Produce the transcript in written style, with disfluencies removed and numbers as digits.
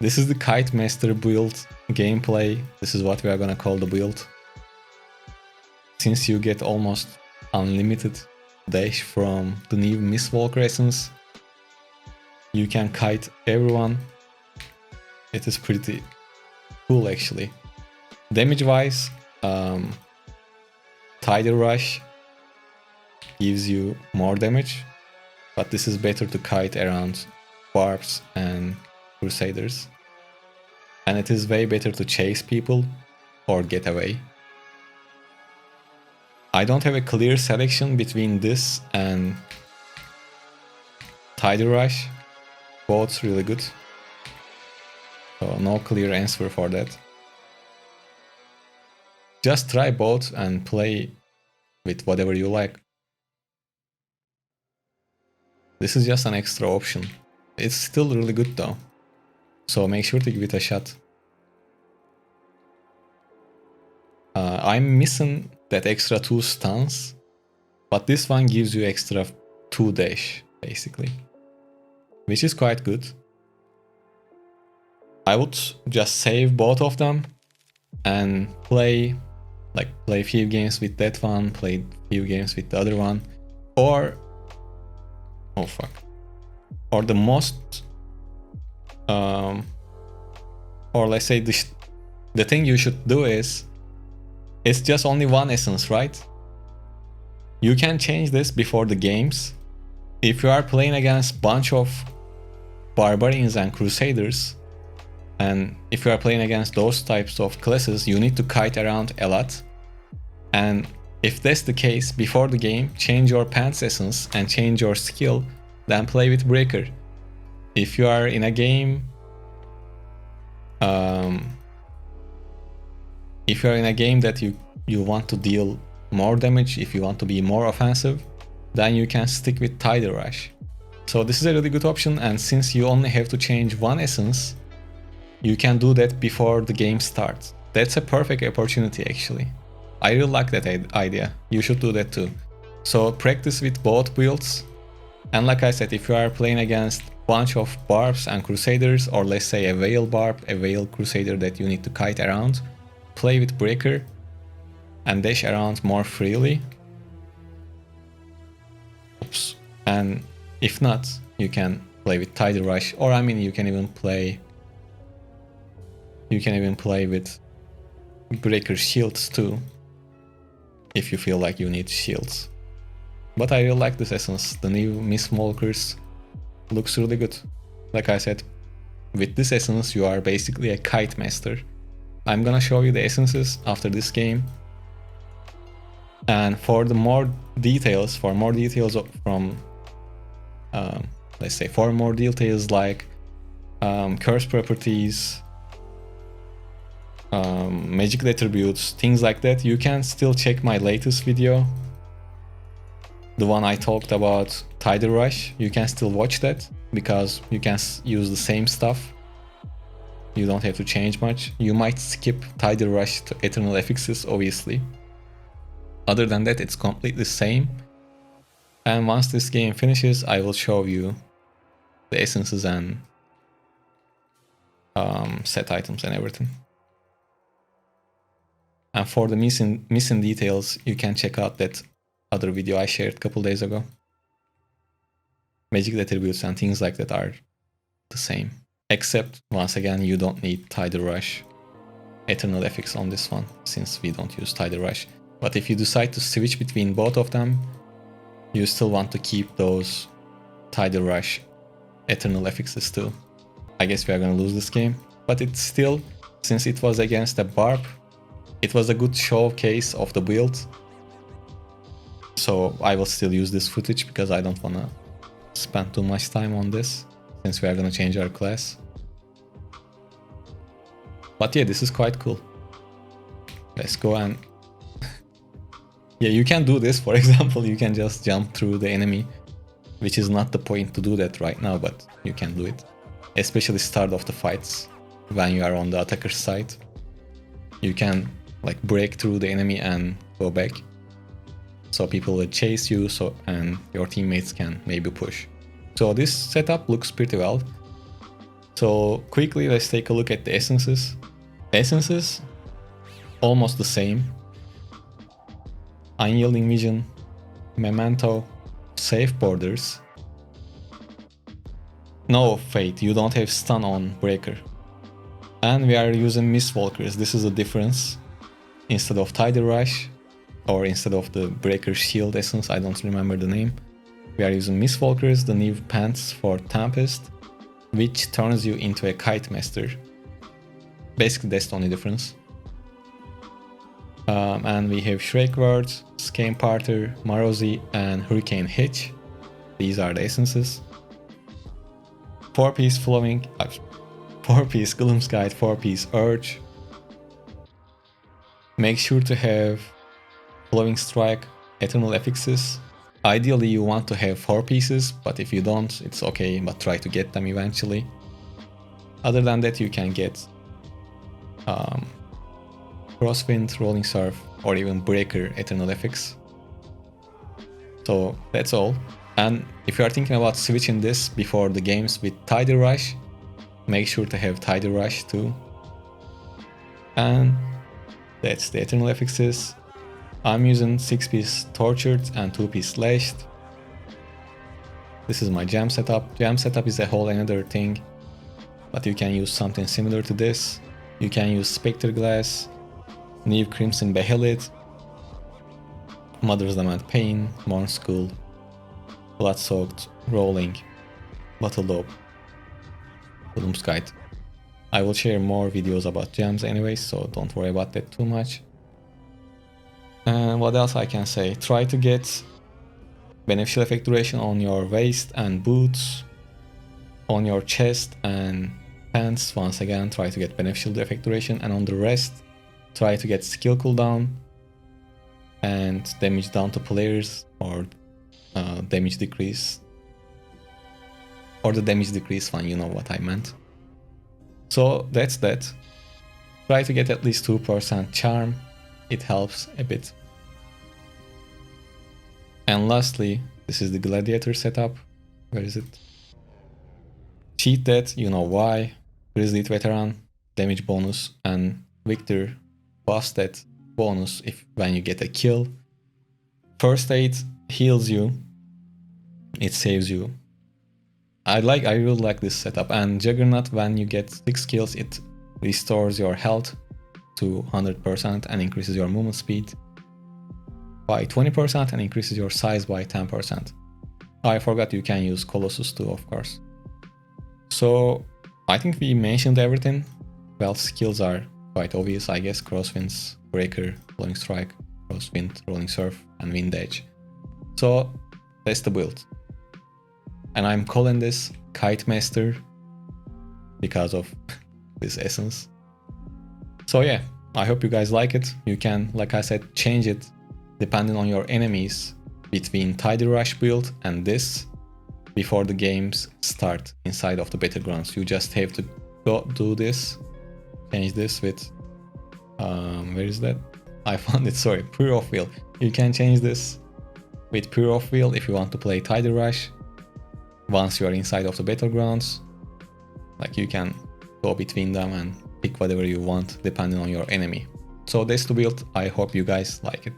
This is the Kite Master build gameplay. This is what we are gonna call the build. Since you get almost unlimited dash from the new Mistwalker essence, you can kite everyone. It is pretty cool actually. Damage wise, Tidal Rush gives you more damage, but this is better to kite around barbs and crusaders. And it is way better to chase people or get away. I don't have a clear selection between this and Tidal Rush. Both really good. So no clear answer for that. Just try both and play with whatever you like. This is just an extra option. It's still really good though. So make sure to give it a shot. I'm missing that extra 2 stuns, but this one gives you extra 2 dash basically, which is quite good. I would just save both of them and play a few games with that one, play a few games with the other one, or or the most or let's say the thing you should do is, it's just only one essence, right? You can change this before the games. If you are playing against bunch of barbarians and crusaders, and if you are playing against those types of classes, you need to kite around a lot. And if that's the case, before the game, change your pants essence and change your skill, then play with Breaker. If you are in a game, if you are in a game that you want to deal more damage, if you want to be more offensive, then you can stick with Tidal Rush. So this is a really good option, and since you only have to change one essence, you can do that before the game starts. That's a perfect opportunity actually. I really like that idea. You should do that too. So practice with both builds. And like I said, if you are playing against a bunch of barbs and crusaders, or let's say a Veil barb, a Veil crusader that you need to kite around, play with Breaker and dash around more freely. Oops. And if not, you can play with Tidal Rush, or I mean you can even play with Breaker shields too, if you feel like you need shields. But I really like this essence. The new Mistwalkers looks really good. Like I said, with this essence you are basically a kite master. I'm gonna show you the essences after this game. And for more details from let's say for more details like curse properties, magic attributes, things like that, you can still check my latest video, the one I talked about Tidal Rush. You can still watch that because you can use the same stuff. You don't have to change much. You might skip Tidal Rush to Eternal Affixes, obviously. Other than that, it's completely the same. And once this game finishes, I will show you the essences and set items and everything. And for the missing details, you can check out that other video I shared a couple days ago. Magic attributes and things like that are the same. Except, once again, you don't need Tidal Rush Eternal Affix on this one, since we don't use Tidal Rush. But if you decide to switch between both of them, you still want to keep those Tidal Rush Eternal Affixes too. I guess we are gonna lose this game, but it's still, since it was against a barb, it was a good showcase of the build. So I will still use this footage because I don't wanna spend too much time on this, since we are gonna change our class. But yeah, this is quite cool. Let's go and yeah, you can do this. For example, you can just jump through the enemy, which is not the point to do that right now, but you can do it. Especially start of the fights, when you are on the attacker's side. You can like break through the enemy and go back. So people will chase you, and your teammates can maybe push. So this setup looks pretty well. So quickly, let's take a look at the essences. Essences, almost the same. Unyielding Vision, Memento, Safe Borders. No, Fate, you don't have stun on Breaker. And we are using Mistwalkers, this is the difference. Instead of Tidal Rush, or instead of the Breaker Shield essence, I don't remember the name. We are using Mistwalkers, the new pants for Tempest, which turns you into a Kite Master. Basically, that's the only difference. And we have Shrake-Ward, Scame Parter, Marozi, and Hurricane Hitch. These are the essences. 4-piece Flowing, 4-piece Gloomskite, 4-piece Urge. Make sure to have Flowing Strike, Eternal Affixes. Ideally you want to have 4 pieces, but if you don't, it's okay, but try to get them eventually. Other than that, you can get Crosswind, Rolling Surf, or even Breaker Eternal Affix. So that's all. And if you are thinking about switching this before the games with Tidal Rush, make sure to have Tidal Rush too. And that's the Eternal Affixes. I'm using 6-piece Tortured and 2-piece Slashed. This is my gem setup. Gem setup is a whole another thing, but you can use something similar to this. You can use Spectre Glass, New Crimson Behelit, Mother's Lament Pain, Morn School, Blood-Soaked, Rolling, Bottle Lobe, Gloomskite. I will share more videos about gems anyways, so don't worry about that too much. And what else I can say? Try to get beneficial effect duration on your waist and boots, on your chest and pants. Once again, try to get beneficial effect duration, and on the rest, try to get skill cooldown and damage down to players, or damage decrease, or the damage decrease one, you know what I meant. So that's that. Try to get at least 2% charm, it helps a bit. And lastly, this is the gladiator setup. Where is it? Cheat that, you know why. Grizzly Veteran, damage bonus, and Victor buffs that bonus if when you get a kill. First aid heals you, it saves you. I really like this setup. And Juggernaut, when you get 6 kills, it restores your health to 100% and increases your movement speed by 20% and increases your size by 10%. I forgot you can use Colossus too, of course. So I think we mentioned everything. Well, skills are quite obvious, I guess. Crosswinds, Breaker, Flowing Strike, Crosswind, Rolling Surf, and Wind Edge. So that's the build. And I'm calling this Kite Master because of this essence. So yeah, I hope you guys like it. You can, like I said, change it depending on your enemies between Tidal Rush build and this before the games start inside of the battlegrounds. You just have to go do this, change this with, where is that? I found it, sorry, Pure of Will. You can change this with Pure of Will if you want to play Tidal Rush. Once you are inside of the battlegrounds, like you can go between them and pick whatever you want depending on your enemy. So that's the build. I hope you guys like it.